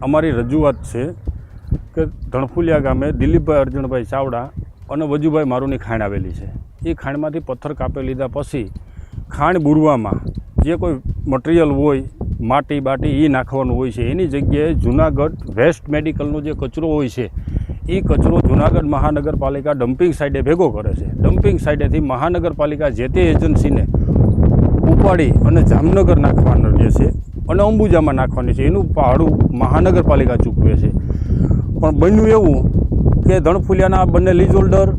અમારી રજૂઆત છે કે ધણફુલિયા ગામે દિલીપભાઈ અર્જુનભાઈ ચાવડા અને વજુભાઈ મારુની ખાણ આવેલી છે. એ ખાણમાંથી પથ્થર કાપી લીધા પછી ખાણ બુરવામાં જે કોઈ મટીરિયલ હોય, માટી બાટી એ નાખવાનું હોય છે. એની જગ્યાએ જૂનાગઢ વેસ્ટ મેડિકલનો જે કચરો હોય છે એ કચરો જૂનાગઢ મહાનગરપાલિકા ડમ્પિંગ સાઇડે ભેગો કરે છે. ડમ્પિંગ સાઇડેથી મહાનગરપાલિકા જે તે એજન્સીને ઉપાડી અને જામનગર નાખવાનું જે છે અને અંબુજામાં નાખવાની છે. એનું ભાડું મહાનગરપાલિકા ચૂકવે છે. પણ બન્યું એવું કે ધણફુલિયાના બંને લીઝ હોલ્ડર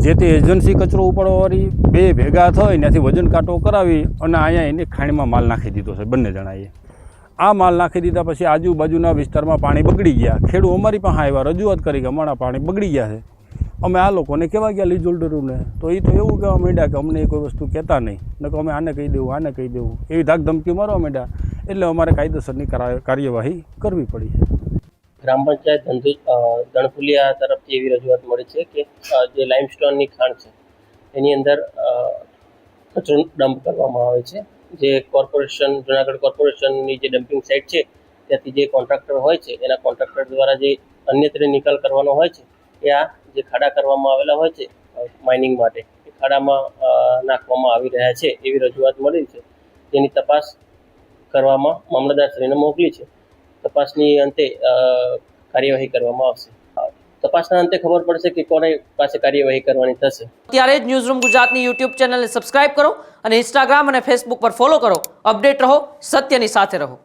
જે તે એજન્સી કચરો ઉપાડવાવાળી બે ભેગા થઈ ત્યાંથી વજન કાંટો કરાવી અને અહીંયા એને ખાણીમાં માલ નાખી દીધો છે. બંને જણાએ આ માલ નાખી દીધા પછી આજુબાજુના વિસ્તારમાં પાણી બગડી ગયા. ખેડૂત અમારી પાસે આવ્યા, રજૂઆત કરી કે અમારા પાણી બગડી ગયા છે. અમે આ લોકોને કહેવા ગયા લીઝ હોલ્ડરોને, તો એ તો એવું કહેવા માંડ્યા કે અમને કોઈ વસ્તુ કહેતા નહીં, ને કે અમે આને કહી દેવું, આને કહી દેવું, એવી ધાક ધમકી મારવા માંડ્યા. એટલે અમારે કાયદેસરની કાર્યવાહી કરવી પડી છે. ગ્રામ પંચાયત ધણફુલિયા તરફથી એવી રજૂઆત મળી છે કે જે લાઇમસ્ટોનની ખાણ છે એની અંદર કચરો ડમ્પ કરવામાં આવે છે. જે કોર્પોરેશન, જૂનાગઢ કોર્પોરેશનની જે ડમ્પિંગ સાઇટ છે ત્યાંથી જે કોન્ટ્રાક્ટર હોય છે એના કોન્ટ્રાક્ટર દ્વારા જે અન્યત્ર નિકાલ કરવાનો હોય છે એ આ જે ખાડા કરવામાં આવેલા હોય છે માઇનિંગ માટે એ ખાડામાં નાખવામાં આવી રહ્યા છે એવી રજૂઆત મળી છે. જેની તપાસ કરવામાં મામલતદારશ્રીને મોકલી છે. તપાસની અંતે કાર્યવાહી કરવામાં આવશે. તપાસના અંતે ખબર પડશે કે કોને પાસે કાર્યવાહી કરવાની થશે. ત્યારે જ ન્યૂઝરૂમ ગુજરાતની યુટ્યુબ ચેનલને સબસ્ક્રાઇબ કરો અને ઇન્સ્ટાગ્રામ અને ફેસબુક પર ફોલો કરો. અપડેટ રહો, સત્યની સાથે રહો.